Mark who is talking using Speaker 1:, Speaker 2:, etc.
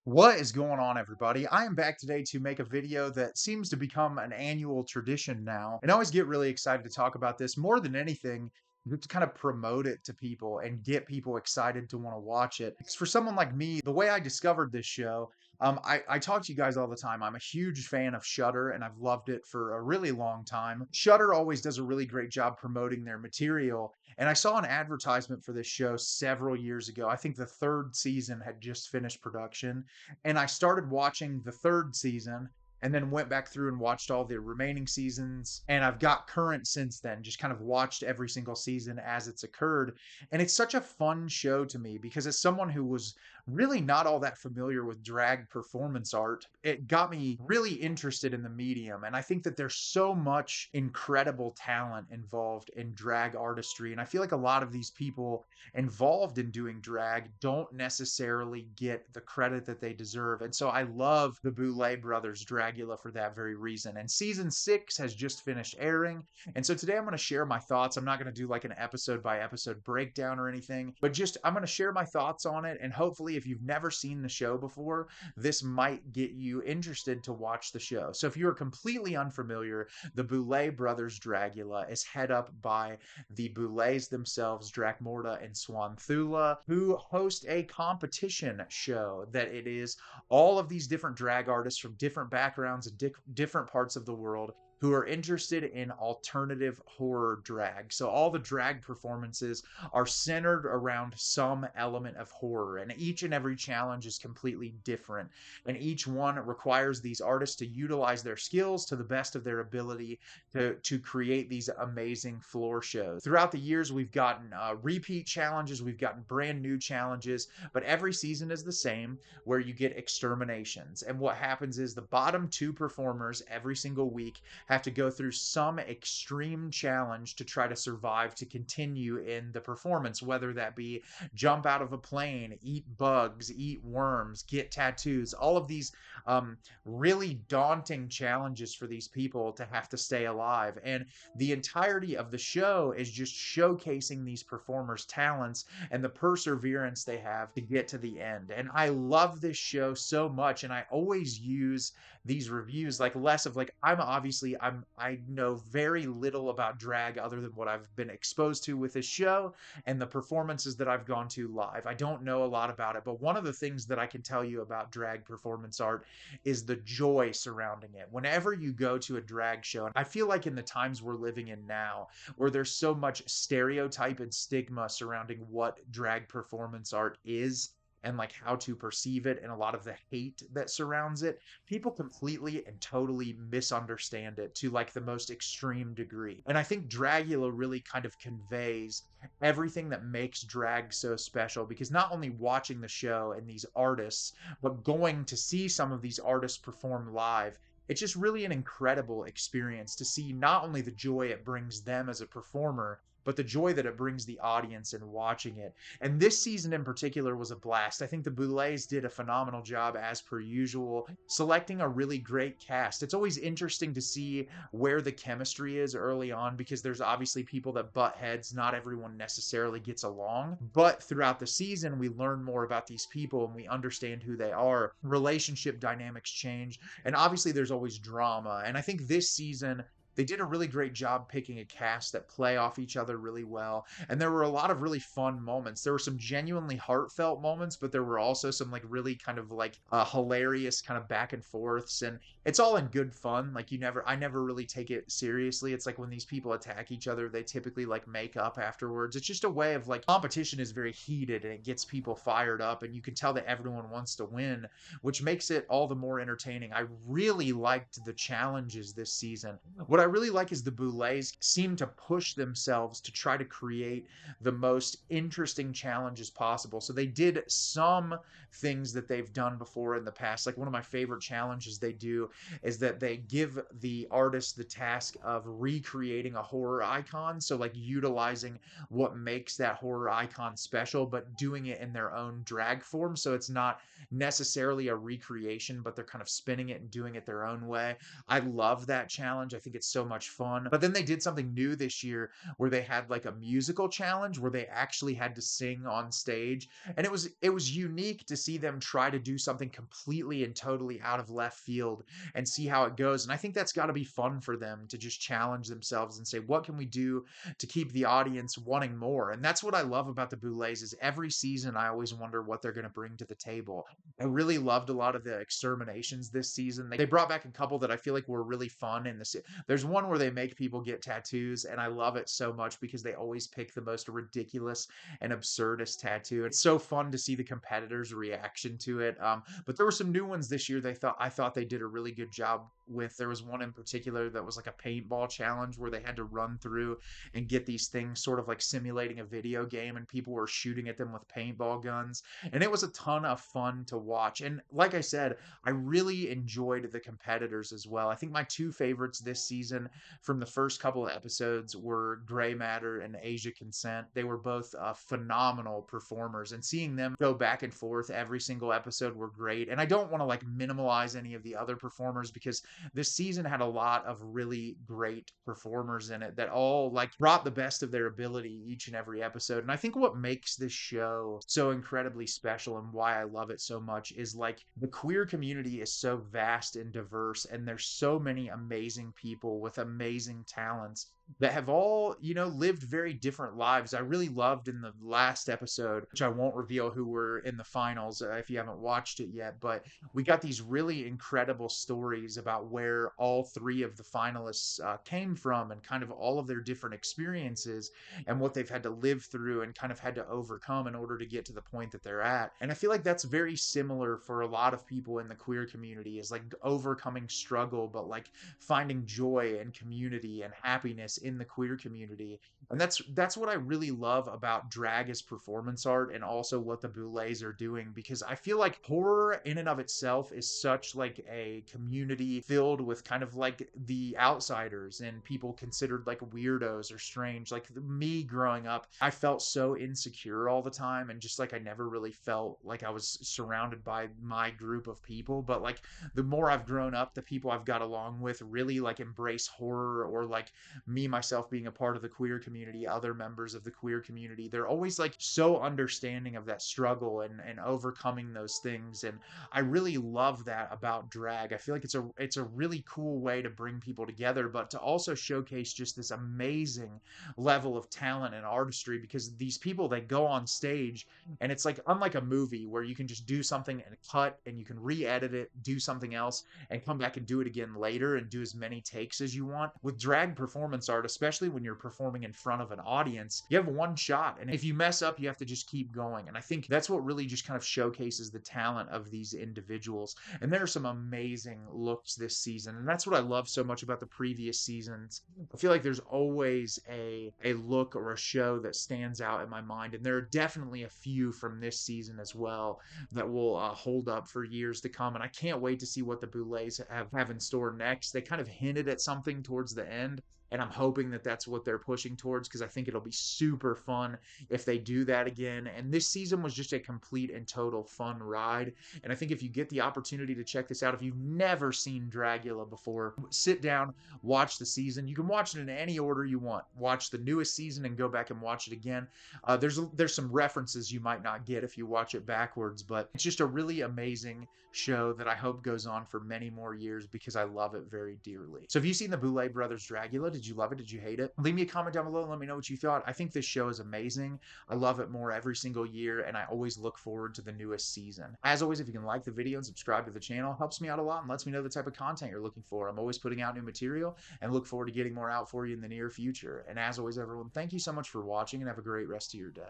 Speaker 1: What is going on, everybody? I am back today to make a video that seems to become an annual tradition now. And I always get really excited to talk about this more than anything, to kind of promote it to people and get people excited to want to watch it. Because for someone like me, the way I discovered this show, I talk to you guys all the time. I'm a huge fan of Shudder and I've loved it for a really long time. Shudder always does a really great job promoting their material. And I saw an advertisement for this show several years ago. I think the third season had just finished production, and I started watching the third season and then went back through and watched all the remaining seasons. And I've got current since then, just kind of watched every single season as it's occurred. And it's such a fun show to me because, as someone who was really not all that familiar with drag performance art, it got me really interested in the medium. And I think that there's so much incredible talent involved in drag artistry. And I feel like a lot of these people involved in doing drag don't necessarily get the credit that they deserve. And so I love the Boulet Brothers Dragula for that very reason. And season 6 has just finished airing. And so today I'm going to share my thoughts. I'm not going to do like an episode by episode breakdown or anything, but just I'm going to share my thoughts on it. And hopefully, if you've never seen the show before, this might get you interested to watch the show. So if you are completely unfamiliar, the Boulet Brothers Dragula is head up by the Boulets themselves, Drakmorda and Swanthula, who host a competition show that it is all of these different drag artists from different backgrounds and different parts of the world who are interested in alternative horror drag. So all the drag performances are centered around some element of horror, and each and every challenge is completely different. And each one requires these artists to utilize their skills to the best of their ability to create these amazing floor shows. Throughout the years, we've gotten repeat challenges, we've gotten brand new challenges, but every season is the same, where you get exterminations. And what happens is the bottom two performers every single week have to go through some extreme challenge to try to survive to continue in the performance, whether that be jump out of a plane, eat bugs, eat worms, get tattoos, all of these really daunting challenges for these people to have to stay alive. And the entirety of the show is just showcasing these performers' talents and the perseverance they have to get to the end. And I love this show so much. And I always use these reviews like less of like, I know very little about drag other than what I've been exposed to with this show and the performances that I've gone to live. I don't know a lot about it, but one of the things that I can tell you about drag performance art is the joy surrounding it. Whenever you go to a drag show, and I feel like in the times we're living in now, where there's so much stereotype and stigma surrounding what drag performance art is and like how to perceive it and a lot of the hate that surrounds it, people completely and totally misunderstand it to like the most extreme degree. And I think Dragula really kind of conveys everything that makes drag so special, because not only watching the show and these artists, but going to see some of these artists perform live, it's just really an incredible experience to see not only the joy it brings them as a performer, but the joy that it brings the audience in watching it. And this season in particular was a blast. I think the Boulets did a phenomenal job, as per usual, selecting a really great cast. It's always interesting to see where the chemistry is early on, because there's obviously people that butt heads. Not everyone necessarily gets along. But throughout the season, we learn more about these people and we understand who they are. Relationship dynamics change. And obviously, there's always drama. And I think this season, they did a really great job picking a cast that play off each other really well. And there were a lot of really fun moments. There were some genuinely heartfelt moments, but there were also some like really kind of like hilarious kind of back and forths. And it's all in good fun. Like I never really take it seriously. It's like when these people attack each other, they typically like make up afterwards. It's just a way of like, competition is very heated and it gets people fired up. And you can tell that everyone wants to win, which makes it all the more entertaining. I really liked the challenges this season. What I really like is the Boulets seem to push themselves to try to create the most interesting challenges possible. So they did some things that they've done before in the past. Like one of my favorite challenges they do is that they give the artist the task of recreating a horror icon. So like utilizing what makes that horror icon special, but doing it in their own drag form. So it's not necessarily a recreation, but they're kind of spinning it and doing it their own way. I love that challenge. I think it's so much fun. But then they did something new this year where they had like a musical challenge where they actually had to sing on stage, and it was unique to see them try to do something completely and totally out of left field and see how it goes. And I think that's got to be fun for them to just challenge themselves and say, what can we do to keep the audience wanting more? And that's what I love about the Boulets is every season I always wonder what they're going to bring to the table. I really loved a lot of the exterminations this season. They brought back a couple that I feel like were really fun in this. There's one where they make people get tattoos, and I love it so much because they always pick the most ridiculous and absurdist tattoo. It's so fun to see the competitors' reaction to it. But there were some new ones this year. I thought they did a really good job with. There was one in particular that was like a paintball challenge where they had to run through and get these things sort of like simulating a video game, and people were shooting at them with paintball guns. And it was a ton of fun to watch. And like I said, I really enjoyed the competitors as well. I think my two favorites this season from the first couple of episodes were Gray Matter and Asia Consent. They were both phenomenal performers, and seeing them go back and forth every single episode were great. And I don't want to like minimalize any of the other performers because this season had a lot of really great performers in it that all like brought the best of their ability each and every episode. And I think what makes this show so incredibly special and why I love it so much is like the queer community is so vast and diverse, and there's so many amazing people with amazing talents that have all, lived very different lives. I really loved in the last episode, which I won't reveal who were in the finals if you haven't watched it yet, but we got these really incredible stories about where all three of the finalists came from and kind of all of their different experiences and what they've had to live through and kind of had to overcome in order to get to the point that they're at. And I feel like that's very similar for a lot of people in the queer community, is like overcoming struggle, but like finding joy and community and happiness in the queer community. And that's what I really love about drag as performance art, and also what the Boulets are doing, because I feel like horror in and of itself is such like a community filled with kind of like the outsiders and people considered like weirdos or strange. Like me growing up, I felt so insecure all the time, and just like I never really felt like I was surrounded by my group of people. But like the more I've grown up, the people I've got along with really like embrace horror, or like me myself being a part of the queer community, other members of the queer community, they're always like so understanding of that struggle and overcoming those things. And I really love that about drag. I feel like it's a really cool way to bring people together, but to also showcase just this amazing level of talent and artistry, because these people, they go on stage and it's like unlike a movie where you can just do something and cut and you can re-edit it, do something else, and come back and do it again later and do as many takes as you want. With drag performance art, especially when you're performing in front of an audience, you have one shot, and if you mess up, you have to just keep going. And I think that's what really just kind of showcases the talent of these individuals. And there are some amazing looks this season, and that's what I love so much about the previous seasons. I feel like there's always a look or a show that stands out in my mind, and there are definitely a few from this season as well that will hold up for years to come. And I can't wait to see what the Boulets have in store next. They kind of hinted at something towards the end, and I'm hoping that that's what they're pushing towards, because I think it'll be super fun if they do that again. And this season was just a complete and total fun ride. And I think if you get the opportunity to check this out, if you've never seen Dragula before, sit down, watch the season. You can watch it in any order you want. Watch the newest season and go back and watch it again. There's some references you might not get if you watch it backwards, but it's just a really amazing show that I hope goes on for many more years, because I love it very dearly. So have you seen the Boulet Brothers Dragula? Did you love it? Did you hate it? Leave me a comment down below and let me know what you thought. I think this show is amazing. I love it more every single year, and I always look forward to the newest season. As always, if you can like the video and subscribe to the channel, helps me out a lot and lets me know the type of content you're looking for. I'm always putting out new material and look forward to getting more out for you in the near future. And as always, everyone, thank you so much for watching, and have a great rest of your day.